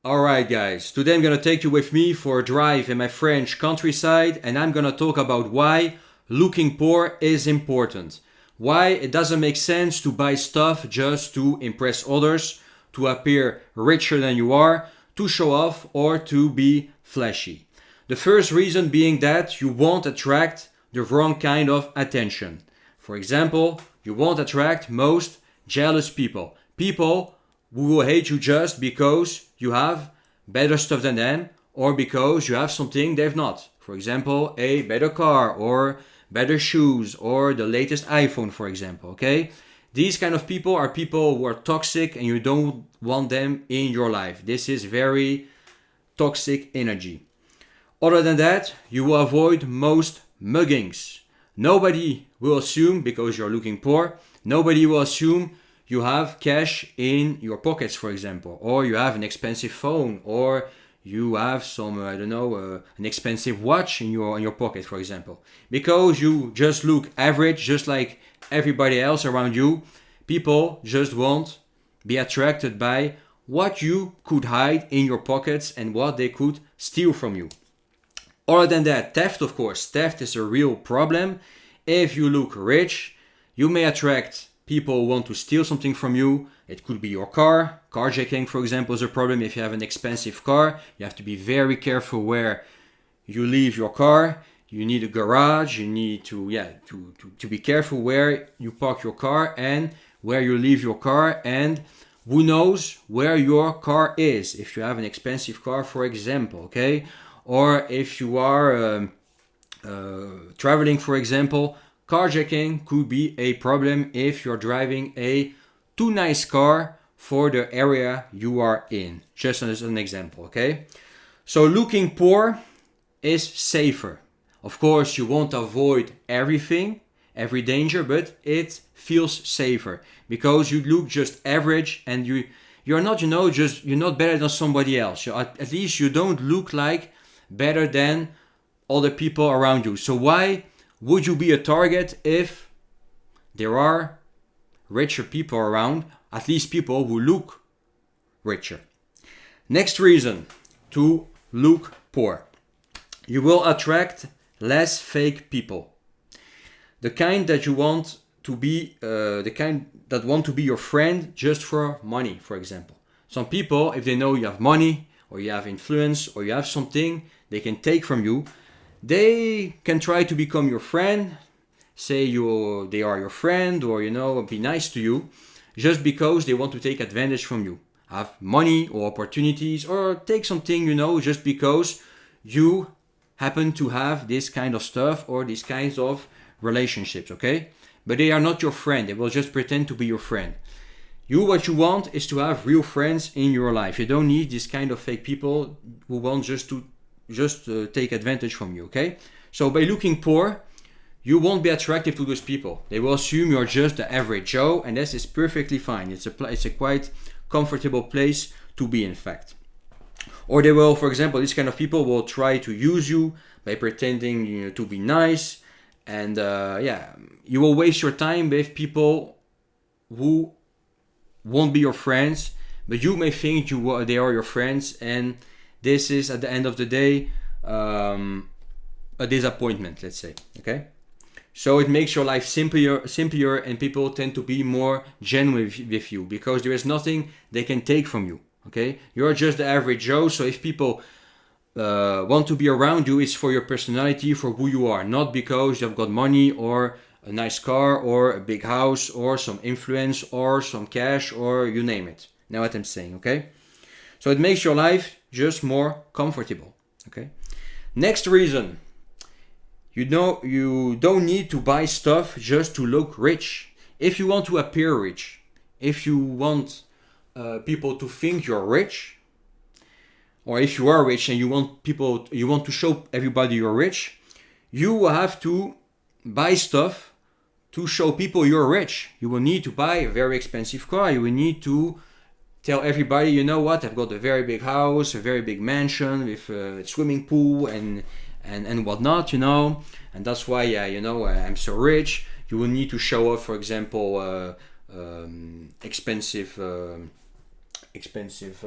Alright guys, today I'm gonna take you with me for a drive in my French countryside and I'm gonna talk about why looking poor is important. Why it doesn't make sense to buy stuff just to impress others, to appear richer than you are, to show off or to be flashy. The first reason being that you won't attract the wrong kind of attention. For example, you won't attract most jealous people. People who will hate you just because you have better stuff than them or because you have something they've not. For example, a better car or better shoes or the latest iPhone, for example, okay? These kind of people are people who are toxic and you don't want them in your life. This is very toxic energy. Other than that, you will avoid most muggings. Nobody will assume, because you're looking poor, nobody will assume you have cash in your pockets, for example, or you have an expensive phone, or you have some, an expensive watch in your pocket, for example. Because you just look average, just like everybody else around you, people just won't be attracted by what you could hide in your pockets and what they could steal from you. Other than that, theft, of course, theft is a real problem. If you look rich, you may attract people who want to steal something from you. It could be your car. Carjacking, for example, is a problem. If you have an expensive car, you have to be very careful where you leave your car. You need a garage. You need to be careful where you park your car and where you leave your car, and who knows where your car is if you have an expensive car, for example, okay? Or if you are traveling, for example, carjacking could be a problem if you're driving a too nice car for the area you are in. Just as an example, okay? So looking poor is safer. Of course, you won't avoid everything, every danger, but it feels safer because you look just average and you're not, you're not better than somebody else. At least you don't look like better than other people around you. So why would you be a target if there are richer people around, at least people who look richer? Next reason to look poor. You will attract less fake people. The kind that you want to be, the kind that want to be your friend just for money, for example. Some people, if they know you have money or you have influence or you have something they can take from you, they can try to become your friend, say they are your friend, or be nice to you, just because they want to take advantage from you, have money or opportunities, or take something, just because you happen to have this kind of stuff or these kinds of relationships, okay? But they are not your friend. They will just pretend to be your friend. What you want is to have real friends in your life. You don't need this kind of fake people who want just to take advantage from you, okay? So by looking poor, you won't be attractive to those people. They will assume you're just the average Joe, and this is perfectly fine. It's a quite comfortable place to be, in fact. Or they will, for example, these kind of people will try to use you by pretending to be nice, and you will waste your time with people who won't be your friends, but you may think they are your friends, and this is, at the end of the day, a disappointment, let's say, okay? So it makes your life simpler, and people tend to be more genuine with you because there is nothing they can take from you, okay? You're just the average Joe, so if people want to be around you, it's for your personality, for who you are, not because you've got money or a nice car or a big house or some influence or some cash or you name it. Know what I'm saying, okay? So it makes your life just more comfortable, okay? Next reason, you don't need to buy stuff just to look rich. If you want to appear rich, if you want people to think you're rich, or if you are rich and you want to show everybody you're rich, you will have to buy stuff to show people you're rich. You will need to buy a very expensive car. You will need to tell everybody, I've got a very big house, a very big mansion with a swimming pool and whatnot, and that's why, I'm so rich. You will need to show off, for example, expensive expensive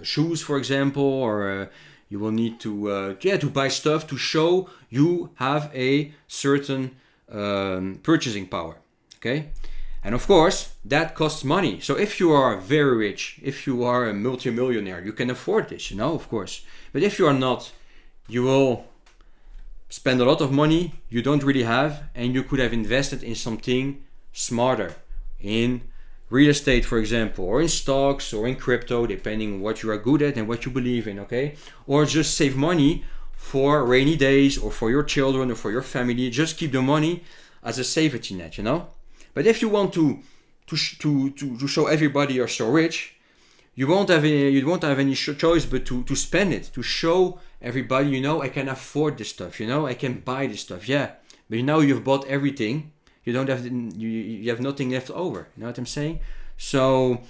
shoes, for example, or you will need to buy stuff to show you have a certain purchasing power. Okay, and of course that costs money. So if you are very rich, if you are a multimillionaire, you can afford this, of course. But if you are not, you will spend a lot of money you don't really have, and you could have invested in something smarter, in real estate, for example, or in stocks or in crypto, depending on what you are good at and what you believe in, okay? Or just save money for rainy days, or for your children, or for your family. Just keep the money as a safety net, But if you want to show everybody you're so rich, you won't have any choice but to spend it, to show everybody, I can afford this stuff, I can buy this stuff, yeah. But now you've bought everything. You don't have you have nothing left over. You know what I'm saying? So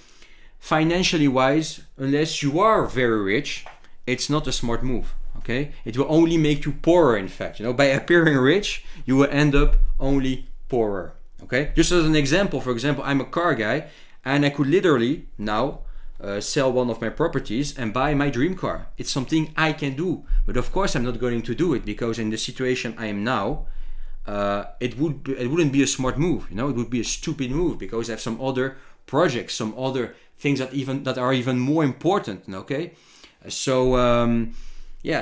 financially wise, unless you are very rich, it's not a smart move. Okay, it will only make you poorer. In fact, by appearing rich, you will end up only poorer. Okay, just as an example, for example, I'm a car guy, and I could literally now sell one of my properties and buy my dream car. It's something I can do, but of course I'm not going to do it, because in the situation I am now, it wouldn't be a smart move. It would be a stupid move, because I have some other projects, some other things that are even more important. Okay, so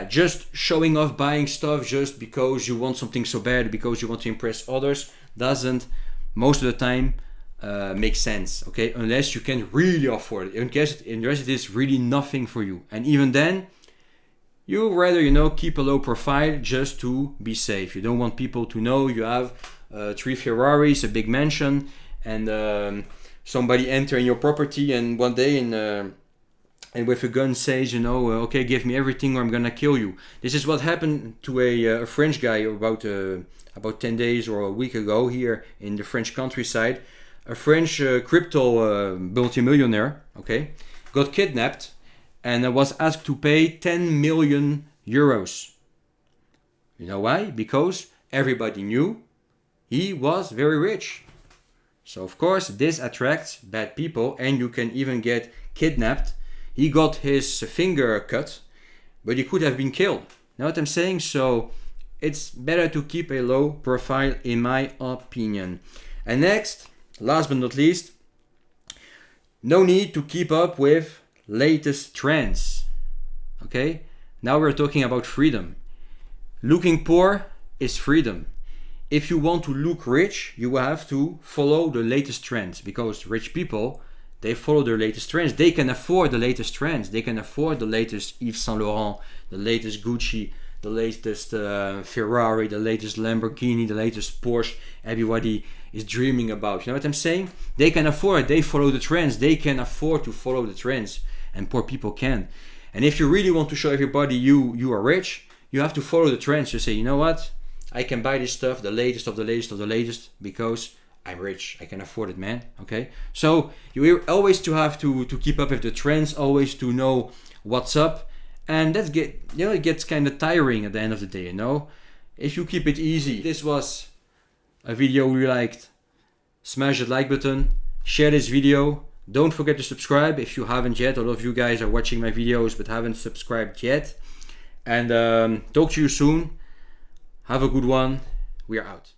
just showing off, buying stuff just because you want something so bad, because you want to impress others, doesn't most of the time make sense. Okay, unless you can really afford it. Unless it is really nothing for you, and even then, you rather keep a low profile just to be safe. You don't want people to know you have 3 Ferraris, a big mansion, and somebody entering your property and one day and with a gun says, okay, give me everything or I'm gonna kill you. This is what happened to a French guy about 10 days or a week ago here in the French countryside. A French crypto multimillionaire, okay, got kidnapped and was asked to pay 10 million euros. You know why? Because everybody knew he was very rich. So of course this attracts bad people, and you can even get kidnapped. He got his finger cut, but he could have been killed. Know what I'm saying? So it's better to keep a low profile, in my opinion. And next, last but not least, no need to keep up with latest trends. Okay? Now we're talking about freedom. Looking poor is freedom. If you want to look rich, you will have to follow the latest trends, because rich people, they follow the latest trends. They can afford the latest trends. They can afford the latest Yves Saint Laurent, the latest Gucci, the latest Ferrari, the latest Lamborghini, the latest Porsche everybody is dreaming about. You know what I'm saying? They can afford it. They follow the trends. They can afford to follow the trends, and poor people can. And if you really want to show everybody you are rich, you have to follow the trends. You say, you know what? I can buy this stuff, the latest of the latest of the latest, because I'm rich. I can afford it, man. Okay? So you always have to keep up with the trends, always to know what's up. And it gets kind of tiring at the end of the day, If you keep it easy. This was a video you liked. Smash the like button. Share this video. Don't forget to subscribe if you haven't yet. A lot of you guys are watching my videos but haven't subscribed yet. And talk to you soon. Have a good one. We are out.